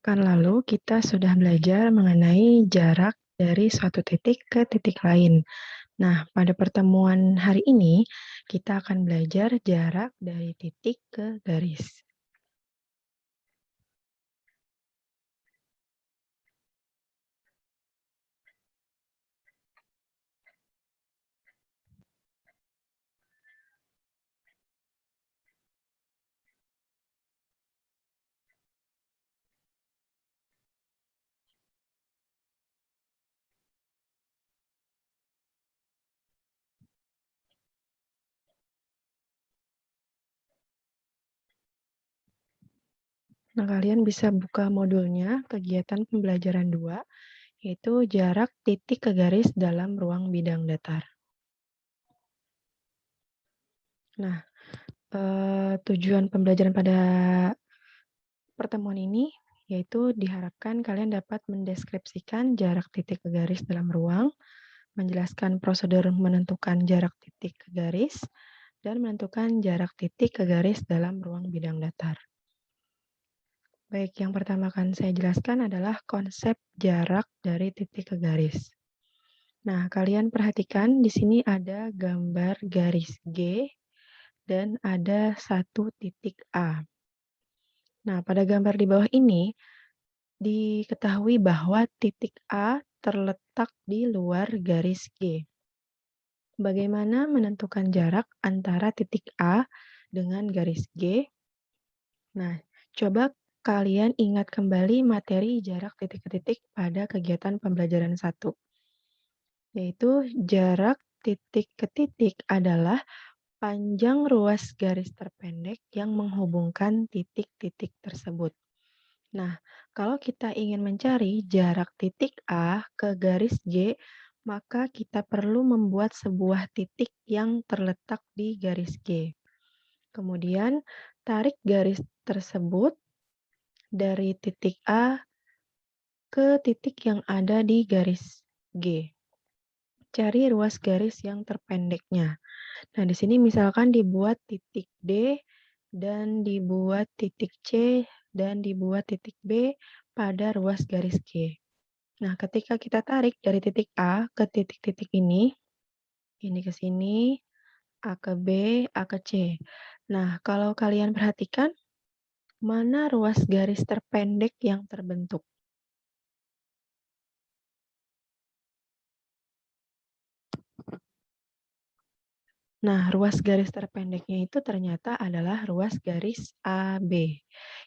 Pekan lalu kita sudah belajar mengenai jarak dari suatu titik ke titik lain. Nah, pada pertemuan hari ini kita akan belajar jarak dari titik ke garis. Nah, kalian bisa buka modulnya kegiatan pembelajaran 2, yaitu jarak titik ke garis dalam ruang bidang datar. Nah, tujuan pembelajaran pada pertemuan ini yaitu diharapkan kalian dapat mendeskripsikan jarak titik ke garis dalam ruang, menjelaskan prosedur menentukan jarak titik ke garis, dan menentukan jarak titik ke garis dalam ruang bidang datar. Baik, yang pertama akan saya jelaskan adalah konsep jarak dari titik ke garis. Nah, kalian perhatikan di sini ada gambar garis G dan ada satu titik A. Nah, pada gambar di bawah ini diketahui bahwa titik A terletak di luar garis G. Bagaimana menentukan jarak antara titik A dengan garis G? Nah, coba kalian ingat kembali materi jarak titik ke titik pada kegiatan pembelajaran 1, yaitu jarak titik ke titik adalah panjang ruas garis terpendek yang menghubungkan titik-titik tersebut. Nah, kalau kita ingin mencari jarak titik A ke garis G, maka kita perlu membuat sebuah titik yang terletak di garis G. Kemudian, tarik garis tersebut dari titik A ke titik yang ada di garis G. Cari ruas garis yang terpendeknya. Nah, di sini misalkan dibuat titik D dan dibuat titik C dan dibuat titik B pada ruas garis G. Nah, ketika kita tarik dari titik A ke titik-titik ini ke sini, A ke B, A ke C. Nah, kalau kalian perhatikan, mana ruas garis terpendek yang terbentuk? Nah, ruas garis terpendeknya itu ternyata adalah ruas garis AB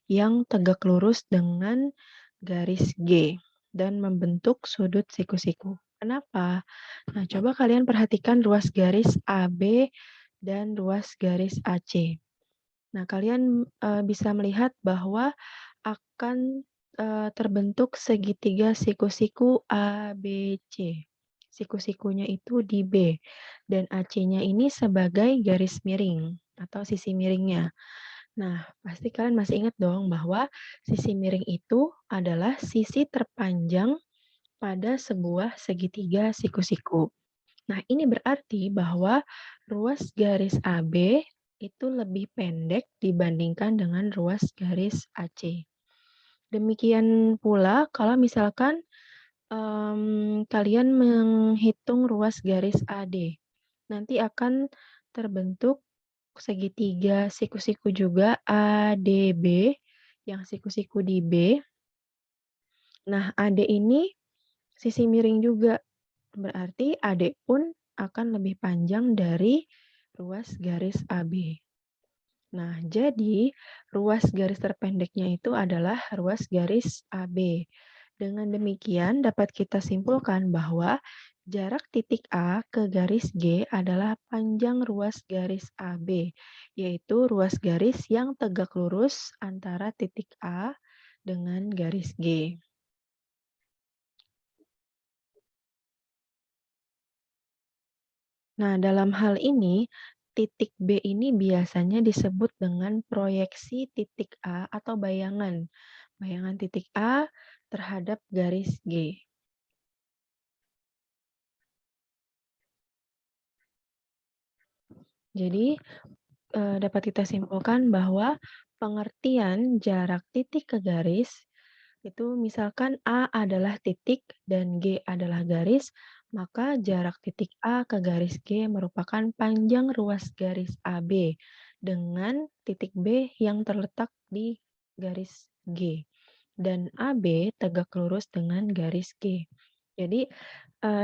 yang tegak lurus dengan garis G dan membentuk sudut siku-siku. Kenapa? Nah, coba kalian perhatikan ruas garis AB dan ruas garis AC. Nah, kalian bisa melihat bahwa akan terbentuk segitiga siku-siku ABC. Siku-sikunya itu di B, dan AC-nya ini sebagai garis miring atau sisi miringnya. Nah, pasti kalian masih ingat dong bahwa sisi miring itu adalah sisi terpanjang pada sebuah segitiga siku-siku. Nah, ini berarti bahwa ruas garis AB itu lebih pendek dibandingkan dengan ruas garis AC. Demikian pula kalau misalkan kalian menghitung ruas garis AD, nanti akan terbentuk segitiga siku-siku juga ADB yang siku-siku di B. Nah, AD ini sisi miring juga, berarti AD pun akan lebih panjang dari ruas garis AB. Nah, jadi ruas garis terpendeknya itu adalah ruas garis AB. Dengan demikian dapat kita simpulkan bahwa jarak titik A ke garis G adalah panjang ruas garis AB, yaitu ruas garis yang tegak lurus antara titik A dengan garis G. Nah, dalam hal ini, titik B ini biasanya disebut dengan proyeksi titik A atau bayangan. Bayangan titik A terhadap garis G. Jadi, dapat kita simpulkan bahwa pengertian jarak titik ke garis Itu misalkan A adalah titik dan G adalah garis, maka jarak titik A ke garis G merupakan panjang ruas garis AB dengan titik B yang terletak di garis G. Dan AB tegak lurus dengan garis G. Jadi,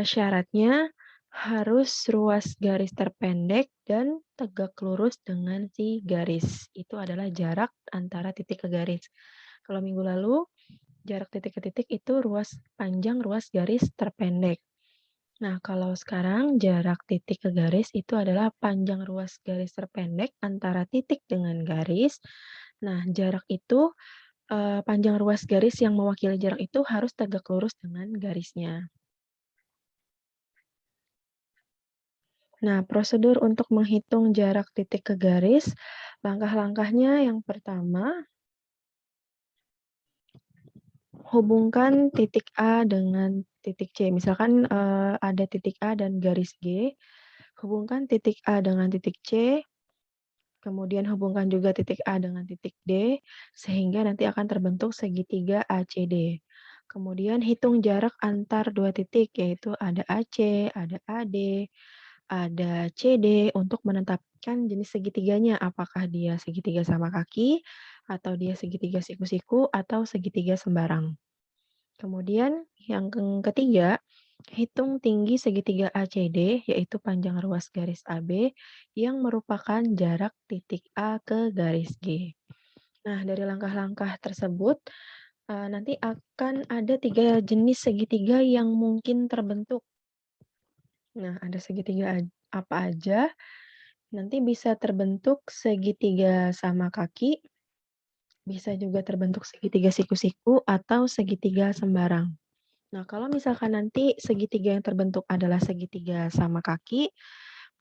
syaratnya harus ruas garis terpendek dan tegak lurus dengan si garis. Itu adalah jarak antara titik ke garis. Kalau minggu lalu jarak titik ke titik itu panjang ruas garis terpendek. Nah, kalau sekarang jarak titik ke garis itu adalah panjang ruas garis terpendek antara titik dengan garis. Nah, jarak itu, panjang ruas garis yang mewakili jarak itu harus tegak lurus dengan garisnya. Nah, prosedur untuk menghitung jarak titik ke garis, langkah-langkahnya yang pertama, hubungkan titik A dengan titik C. Misalkan, ada titik A dan garis G, hubungkan titik A dengan titik C, kemudian hubungkan juga titik A dengan titik D, sehingga nanti akan terbentuk segitiga ACD. Kemudian hitung jarak antar dua titik, yaitu ada AC, ada AD, ada CD, untuk menetapkan jenis segitiganya, apakah dia segitiga sama kaki, atau dia segitiga siku-siku, atau segitiga sembarang. Kemudian yang ketiga, hitung tinggi segitiga ACD, yaitu panjang ruas garis AB, yang merupakan jarak titik A ke garis G. Nah, dari langkah-langkah tersebut, nanti akan ada 3 jenis segitiga yang mungkin terbentuk. Nah, ada segitiga apa aja? Nanti bisa terbentuk segitiga sama kaki, bisa juga terbentuk segitiga siku-siku, atau segitiga sembarang. Nah, kalau misalkan nanti segitiga yang terbentuk adalah segitiga sama kaki,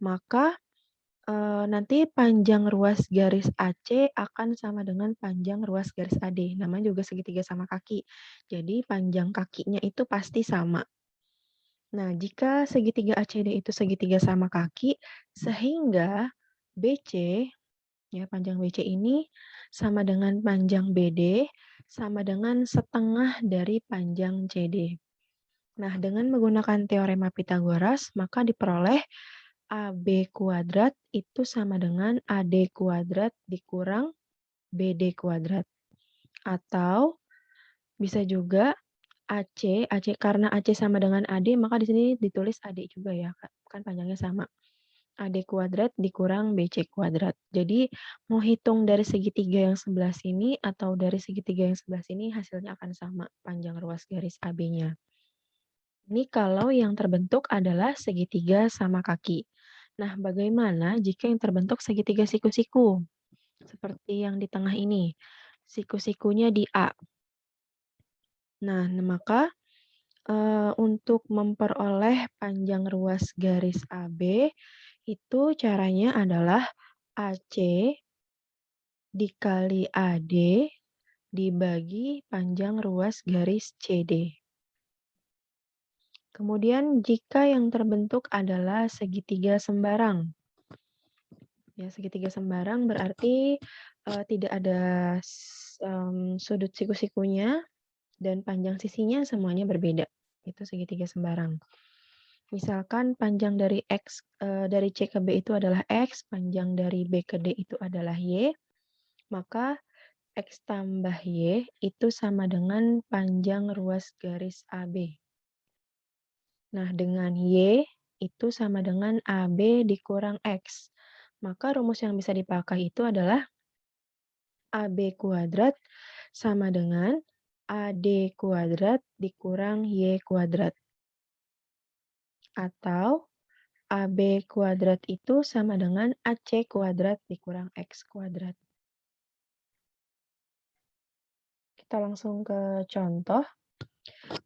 maka, nanti panjang ruas garis AC akan sama dengan panjang ruas garis AD, namanya juga segitiga sama kaki. Jadi panjang kakinya itu pasti sama. Nah, jika segitiga ACD itu segitiga sama kaki, sehingga BC, ya panjang BC ini sama dengan panjang BD, sama dengan setengah dari panjang CD. Nah, dengan menggunakan teorema Pitagoras, maka diperoleh AB kuadrat itu sama dengan AD kuadrat dikurang BD kuadrat. Atau bisa juga AC karena AC sama dengan AD, maka di sini ditulis AD juga ya, kan panjangnya sama. AD kuadrat dikurang BC kuadrat. Jadi, mau hitung dari segitiga yang sebelah sini atau dari segitiga yang sebelah sini, hasilnya akan sama panjang ruas garis AB-nya. Ini kalau yang terbentuk adalah segitiga sama kaki. Nah, bagaimana jika yang terbentuk segitiga siku-siku? Seperti yang di tengah ini. Siku-sikunya di A. Nah, maka untuk memperoleh panjang ruas garis AB, itu caranya adalah AC dikali AD dibagi panjang ruas garis CD. Kemudian jika yang terbentuk adalah segitiga sembarang. Ya, segitiga sembarang berarti, tidak ada sudut siku-sikunya dan panjang sisinya semuanya berbeda. Itu segitiga sembarang. Misalkan panjang dari dari C ke B itu adalah X, panjang dari B ke D itu adalah Y, maka X tambah Y itu sama dengan panjang ruas garis AB. Nah, dengan Y itu sama dengan AB dikurang X. Maka rumus yang bisa dipakai itu adalah AB kuadrat sama dengan AD kuadrat dikurang Y kuadrat. Atau AB kuadrat itu sama dengan AC kuadrat dikurang X kuadrat. Kita langsung ke contoh.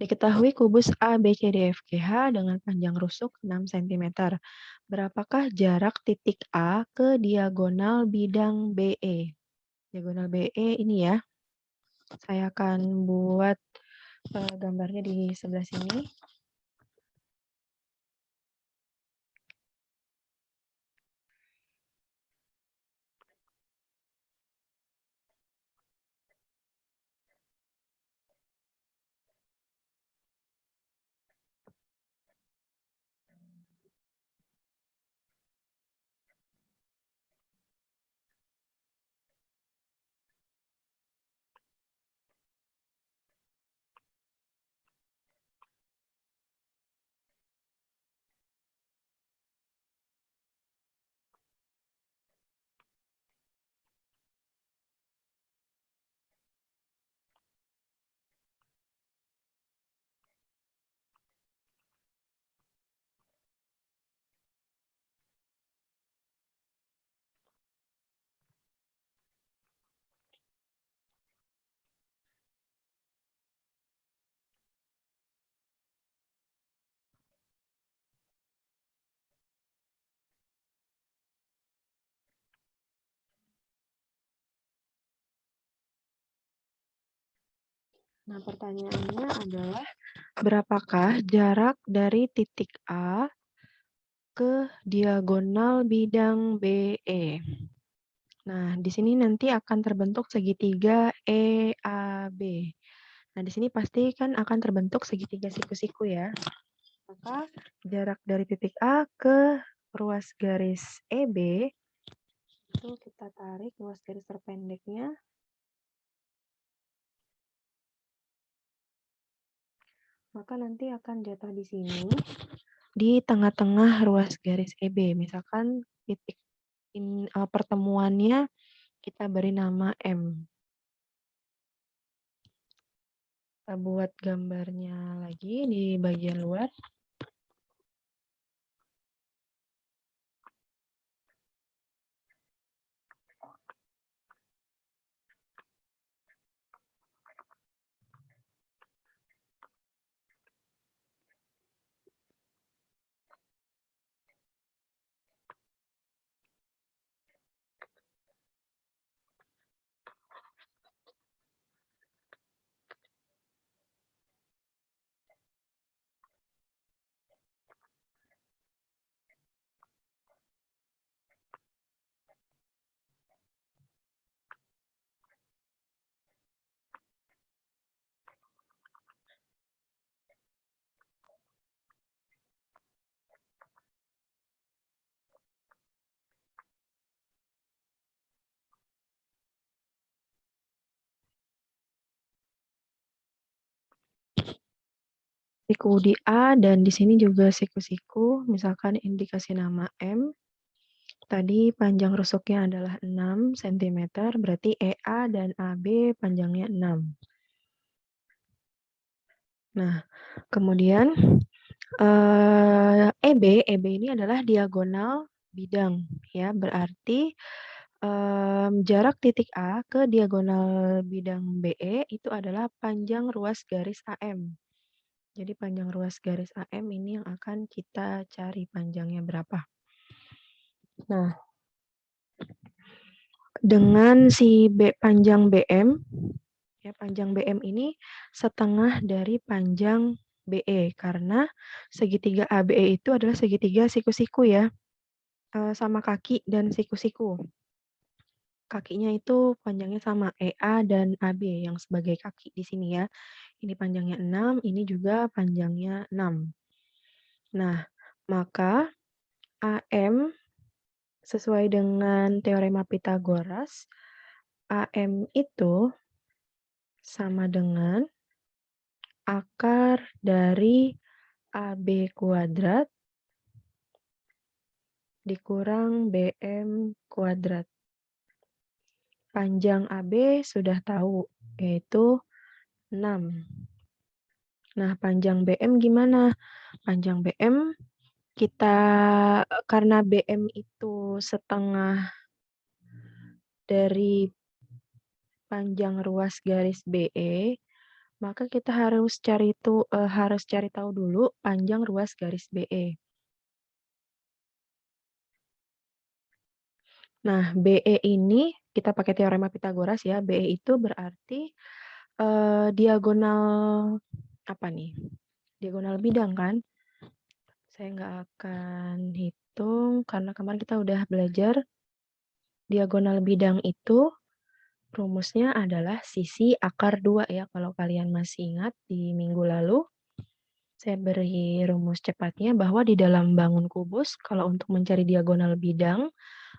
Diketahui kubus ABCDFGH dengan panjang rusuk 6 cm. Berapakah jarak titik A ke diagonal bidang BE? Diagonal BE ini ya. Saya akan buat gambarnya di sebelah sini. Nah, pertanyaannya adalah, berapakah jarak dari titik A ke diagonal bidang BE? Nah, di sini nanti akan terbentuk segitiga EAB. Nah, di sini pasti kan akan terbentuk segitiga siku-siku ya. Maka jarak dari titik A ke ruas garis EB itu kita tarik ruas garis terpendeknya. Maka nanti akan jatuh di sini di tengah-tengah ruas garis EB. Misalkan titik pertemuannya kita beri nama M. Kita buat gambarnya lagi di bagian luar. Siku di A dan di sini juga siku-siku, misalkan indikasi nama M. Tadi panjang rusuknya adalah 6 cm, berarti EA dan AB panjangnya 6. Nah, kemudian EB ini adalah diagonal bidang, ya, berarti jarak titik A ke diagonal bidang BE itu adalah panjang ruas garis AM. Jadi panjang ruas garis AM ini yang akan kita cari panjangnya berapa. Nah, dengan si panjang BM, ya, panjang BM ini setengah dari panjang BE karena segitiga ABE itu adalah segitiga siku-siku ya, sama kaki dan siku-siku. Kakinya itu panjangnya sama EA dan AB yang sebagai kaki di sini ya. Ini panjangnya 6, ini juga panjangnya 6. Nah, maka AM sesuai dengan teorema Pythagoras, AM itu sama dengan akar dari AB kuadrat dikurang BM kuadrat. Panjang AB sudah tahu, yaitu 6. Nah, panjang BM gimana? Panjang BM kita, karena BM itu setengah dari panjang ruas garis BE, maka kita harus cari tahu dulu panjang ruas garis BE. Nah, BE ini kita pakai teorema Pythagoras ya. BE itu berarti diagonal apa nih? Diagonal bidang kan? Saya nggak akan hitung karena kemarin kita udah belajar diagonal bidang itu rumusnya adalah sisi akar 2 ya. Kalau kalian masih ingat di minggu lalu, saya beri rumus cepatnya bahwa di dalam bangun kubus, kalau untuk mencari diagonal bidang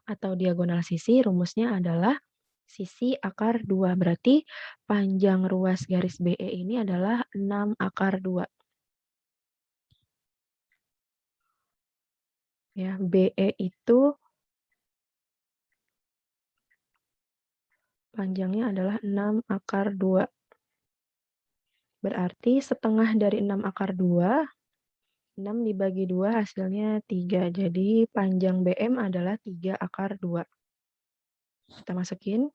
atau diagonal sisi, rumusnya adalah sisi akar 2. Berarti panjang ruas garis BE ini adalah 6 akar 2. Ya, BE itu panjangnya adalah 6 akar 2. Berarti setengah dari 6 akar 2, 6 dibagi 2 hasilnya 3. Jadi panjang BM adalah 3 akar 2. Kita masukin.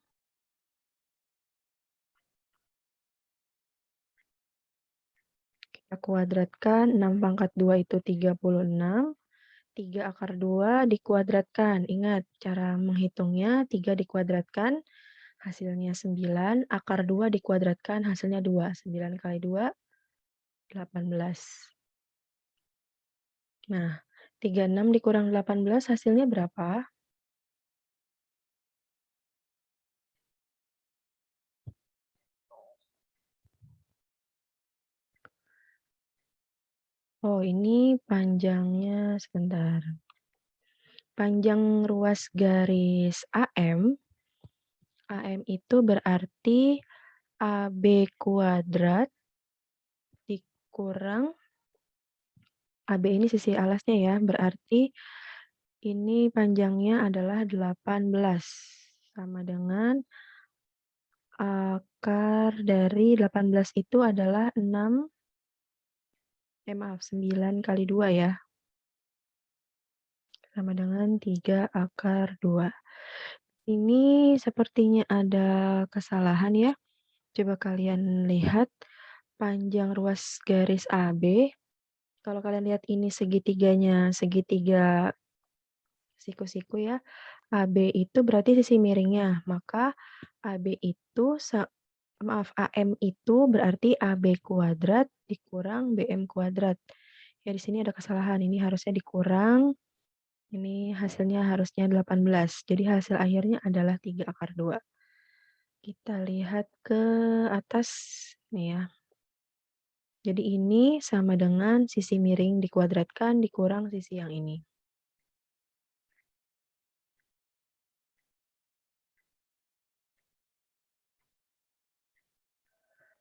Kita kuadratkan, 6 pangkat 2 itu 36. 3 akar 2 dikuadratkan. Ingat, cara menghitungnya 3 dikuadratkan Hasilnya 9, akar 2 dikuadratkan hasilnya 2. 9 kali 2, 18. Nah, 36 dikurang 18 hasilnya berapa? Oh, ini panjangnya sebentar. Panjang ruas garis AM itu berarti AB kuadrat dikurang AB ini sisi alasnya ya, berarti ini panjangnya adalah 18 sama dengan akar dari 18 itu adalah 6, maaf 9 kali 2 ya, sama dengan 3 akar 2. Ini sepertinya ada kesalahan ya. Coba kalian lihat panjang ruas garis AB. Kalau kalian lihat ini segitiganya, segitiga siku-siku ya. AB itu berarti sisi miringnya. Maka AB itu AM itu berarti AB kuadrat dikurang BM kuadrat. Ya di sini ada kesalahan. Ini harusnya dikurang. Ini hasilnya harusnya 18. Jadi hasil akhirnya adalah 3 akar 2. Kita lihat ke atas nih ya. Jadi ini sama dengan sisi miring dikuadratkan dikurang sisi yang ini.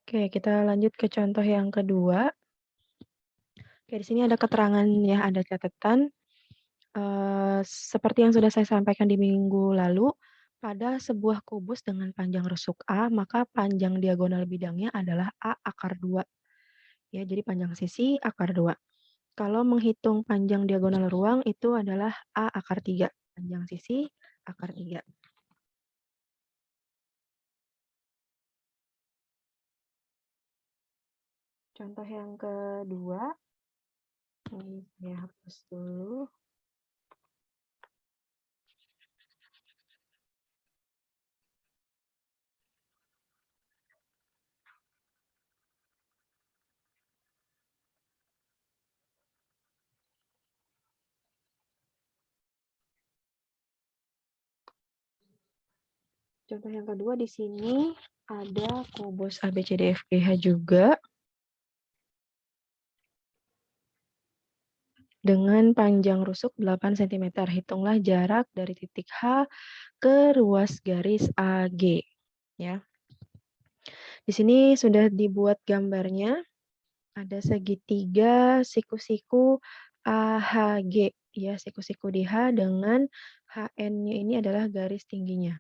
Oke, kita lanjut ke contoh yang kedua. Oke, di sini ada keterangan ya, ada catatan. Seperti yang sudah saya sampaikan di minggu lalu, pada sebuah kubus dengan panjang rusuk A, maka panjang diagonal bidangnya adalah A akar 2. Ya, jadi panjang sisi akar 2. Kalau menghitung panjang diagonal ruang itu adalah A akar 3. Panjang sisi akar 3. Contoh yang kedua, ini saya hapus dulu. Contoh yang kedua di sini ada kubus ABCDFGH juga dengan panjang rusuk 8 cm. Hitunglah jarak dari titik H ke ruas garis AG. Ya. Di sini sudah dibuat gambarnya. Ada segitiga siku-siku AHG. Ya, siku-siku di H dengan HN-nya ini adalah garis tingginya.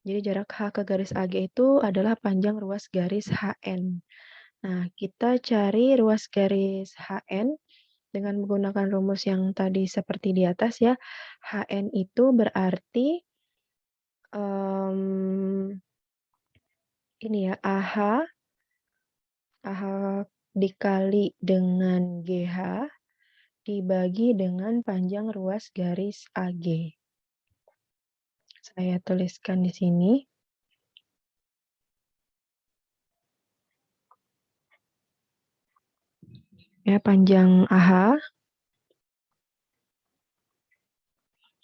Jadi jarak H ke garis AG itu adalah panjang ruas garis HN. Nah, kita cari ruas garis HN dengan menggunakan rumus yang tadi seperti di atas ya. HN itu berarti ini ya, AH dikali dengan GH dibagi dengan panjang ruas garis AG. Saya tuliskan di sini. Ya, panjang AH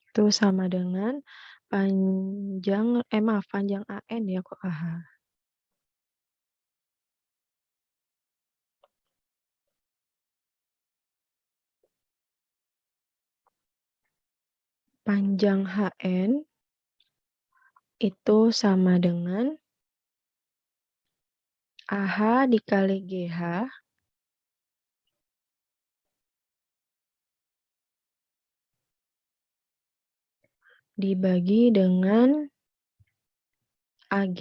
itu sama dengan panjang, panjang AN ya kok AH. Panjang HN itu sama dengan AH dikali GH dibagi dengan AG.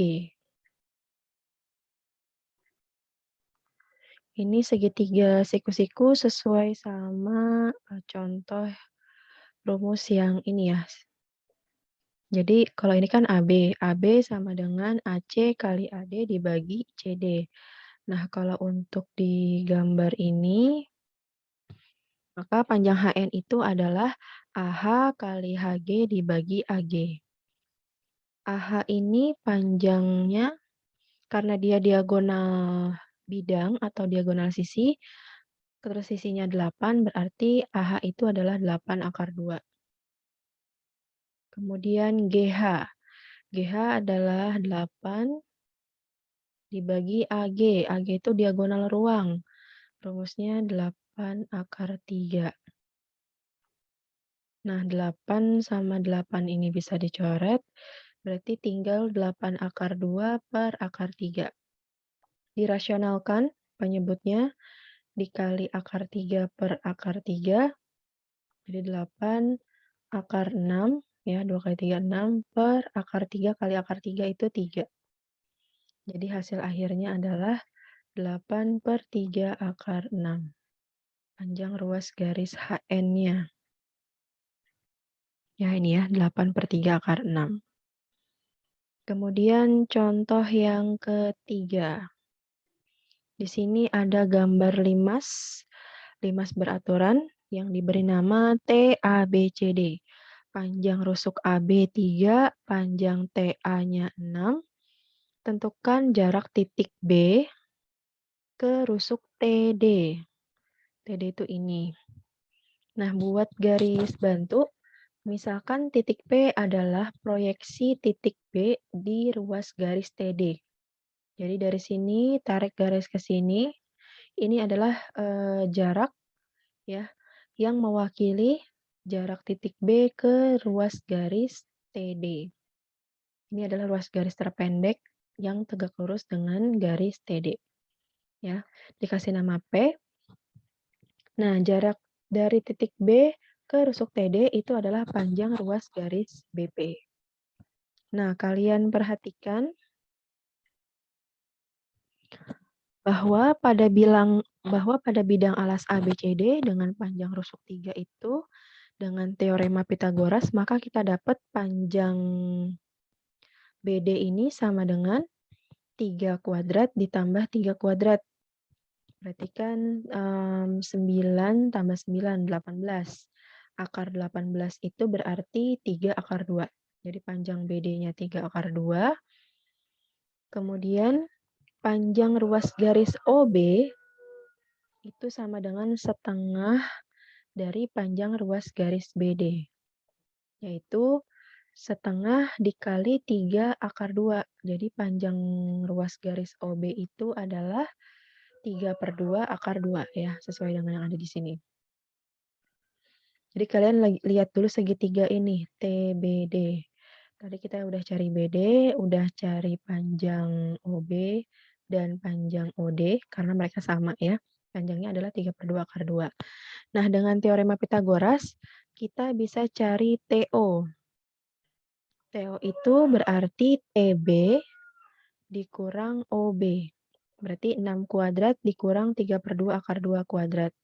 Ini segitiga siku-siku sesuai sama contoh rumus yang ini ya. Jadi kalau ini kan AB. AB sama dengan AC kali AD dibagi CD. Nah, kalau untuk di gambar ini, maka panjang HN itu adalah AH kali HG dibagi AG. AH ini panjangnya karena dia diagonal bidang atau diagonal sisi, terus sisinya 8 berarti AH itu adalah 8 akar 2. Kemudian GH. GH adalah 8 dibagi AG. AG itu diagonal ruang. Rumusnya 8 akar 3. Nah, 8 sama 8 ini bisa dicoret, berarti tinggal 8 akar 2 per akar 3. Dirasionalkan penyebutnya, dikali akar 3 per akar 3, jadi 8 akar 6, ya, 2 kali 3, 6, per akar 3 kali akar 3 itu 3. Jadi hasil akhirnya adalah 8 per 3 akar 6. Panjang ruas garis HN-nya. Ya ini ya, 8 per 3 akar 6. Kemudian contoh yang ketiga. Di sini ada gambar limas. Limas beraturan yang diberi nama TABCD. Panjang rusuk AB 3, panjang TA-nya 6. Tentukan jarak titik B ke rusuk TD. TD itu ini. Nah, buat garis bantu, misalkan titik P adalah proyeksi titik B di ruas garis TD. Jadi dari sini tarik garis ke sini. Ini adalah jarak ya yang mewakili jarak titik B ke ruas garis TD. Ini adalah ruas garis terpendek yang tegak lurus dengan garis TD. Ya, dikasih nama P. Nah, jarak dari titik B ke rusuk TD itu adalah panjang ruas garis BP. Nah, kalian perhatikan bahwa pada bidang alas ABCD dengan panjang rusuk 3 itu dengan teorema Pitagoras, maka kita dapat panjang BD ini sama dengan 3 kuadrat ditambah 3 kuadrat. Berarti kan 9 tambah 9, 18. Akar 18 itu berarti 3 akar 2. Jadi panjang BD-nya 3 akar 2. Kemudian panjang ruas garis OB itu sama dengan setengah dari panjang ruas garis BD. Yaitu setengah dikali 3 akar 2. Jadi panjang ruas garis OB itu adalah 3 per 2 akar 2 ya, sesuai dengan yang ada di sini. Jadi kalian lihat dulu segitiga ini, TBD. Tadi kita udah cari BD, udah cari panjang OB dan panjang OD, karena mereka sama ya. Panjangnya adalah 3 per 2 akar 2. Nah, dengan teorema Pitagoras, kita bisa cari TO. TO itu berarti TB dikurang OB. Berarti 6 kuadrat dikurang 3 per 2 akar 2 kuadrat.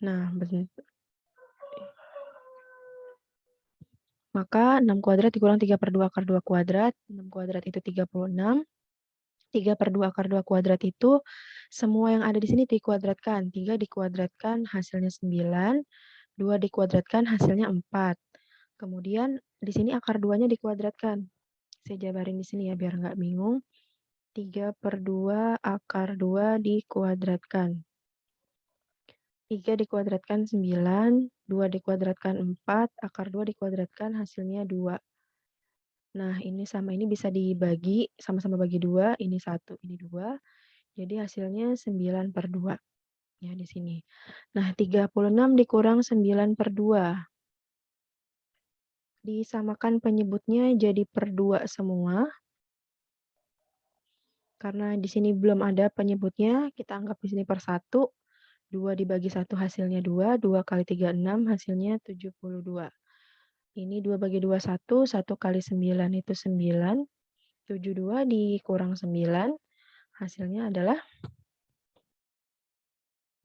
Nah, maka 6 kuadrat dikurang 3 per 2 akar 2 kuadrat. 6 kuadrat itu 36. 3 per 2 akar 2 kuadrat itu semua yang ada di sini dikuadratkan. 3 dikuadratkan hasilnya 9. 2 dikuadratkan hasilnya 4. Kemudian di sini akar 2-nya dikuadratkan. Saya jabarin di sini ya biar nggak bingung. 3 per 2 akar 2 dikuadratkan. 3 dikuadratkan 9, 2 dikuadratkan 4, akar 2 dikuadratkan hasilnya 2. Nah, ini sama ini bisa dibagi, sama-sama bagi 2, ini 1, ini 2. Jadi hasilnya 9 per 2. Ya, di sini. Nah, 36 dikurang 9 per 2. Disamakan penyebutnya jadi per 2 semua. Karena di sini belum ada penyebutnya, kita anggap di sini per 1. 2 dibagi 1 hasilnya 2, 2 kali 3, 6, hasilnya 72. Ini 2 bagi 2, 1, 1 kali 9 itu 9. 72 dikurang 9, hasilnya adalah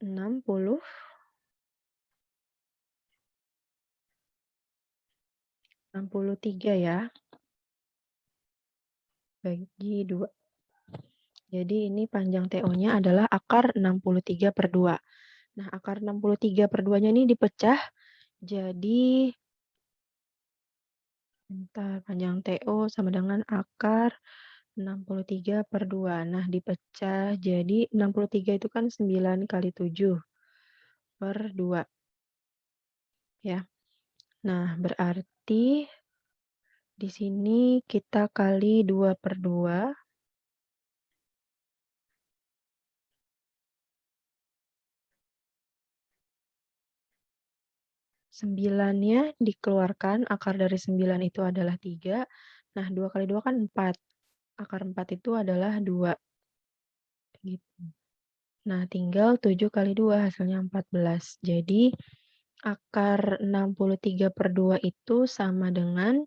60. 63 ya, bagi 2. Jadi ini panjang TO-nya adalah akar 63/2. Nah, akar 63/2-nya ini dipecah jadi panjang TO sama dengan akar 63/2. Nah, dipecah jadi 63 itu kan 9 kali 7/2 ya. Nah, berarti di sini kita kali 2/2. 9-nya dikeluarkan, akar dari 9 itu adalah 3. Nah, 2 kali 2 kan 4. Akar 4 itu adalah 2, gitu. Nah, tinggal 7 kali 2 hasilnya 14. Jadi, akar 63/2 itu sama dengan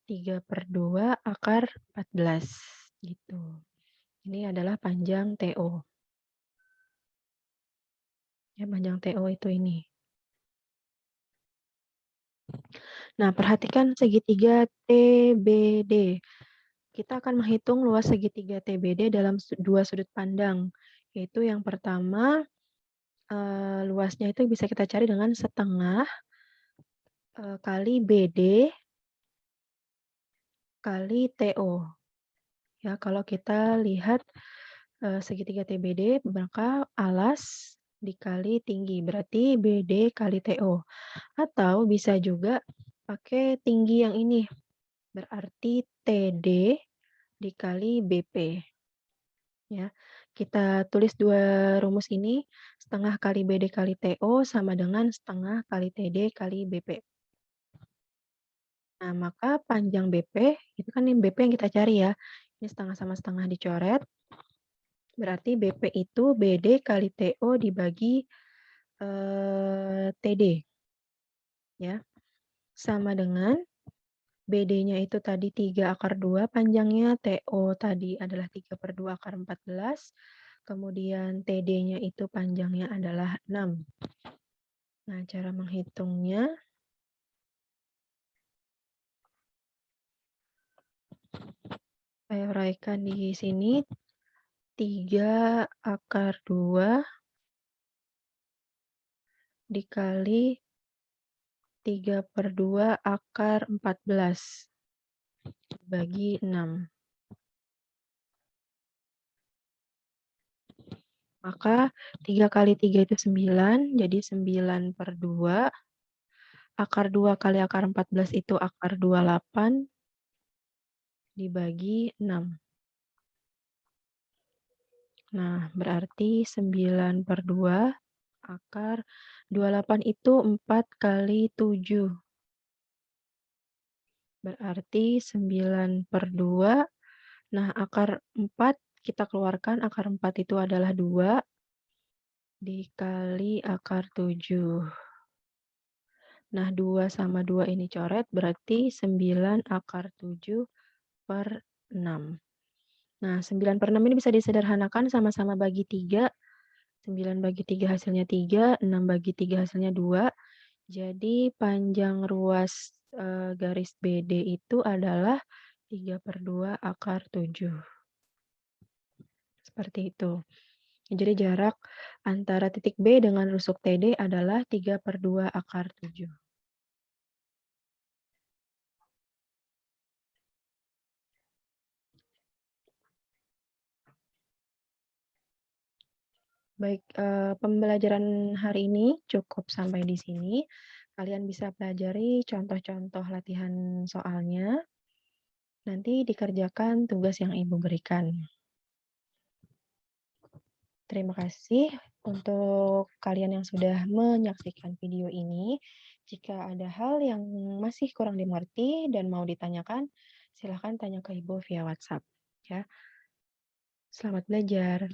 3/2 akar 14, gitu. Ini adalah panjang TO. Ya, panjang TO itu ini. Nah, perhatikan segitiga TBD. Kita akan menghitung luas segitiga TBD dalam dua sudut pandang. Yaitu yang pertama, luasnya itu bisa kita cari dengan setengah kali BD kali TO. Ya, kalau kita lihat segitiga TBD, maka alas dikali tinggi, berarti BD kali TO. Atau bisa juga pakai tinggi yang ini, berarti TD dikali BP. Ya, kita tulis dua rumus ini, setengah kali BD kali TO sama dengan setengah kali TD kali BP. Nah, maka panjang BP, itu kan ini BP yang kita cari ya. Ini setengah sama setengah dicoret. Berarti BP itu BD kali TO dibagi TD. Ya, sama dengan BD-nya itu tadi 3 akar 2 panjangnya, TO tadi adalah 3/2 akar 14, kemudian TD-nya itu panjangnya adalah 6. Nah, cara menghitungnya, saya uraikan di sini, 3 akar 2 dikali 3/2 akar 14 dibagi 6. Maka 3 kali 3 itu 9, jadi 9/2. Akar 2 kali akar 14 itu akar 28 dibagi 6. Nah, berarti 9/2 akar 28 itu 4 kali 7. Berarti 9/2. Nah, akar 4 kita keluarkan, akar 4 itu adalah 2 dikali akar 7. Nah, 2 sama 2 ini coret, berarti 9 akar 7/6. Nah, 9/6 ini bisa disederhanakan sama-sama bagi 3. 9 bagi 3 hasilnya 3, 6 bagi 3 hasilnya 2. Jadi panjang ruas garis BD itu adalah 3/2 akar 7. Seperti itu. Jadi jarak antara titik B dengan rusuk TD adalah 3/2 akar 7. Baik, pembelajaran hari ini cukup sampai di sini. Kalian bisa pelajari contoh-contoh latihan soalnya. Nanti dikerjakan tugas yang Ibu berikan. Terima kasih untuk kalian yang sudah menyaksikan video ini. Jika ada hal yang masih kurang dimengerti dan mau ditanyakan, silakan tanya ke Ibu via WhatsApp. Ya, selamat belajar.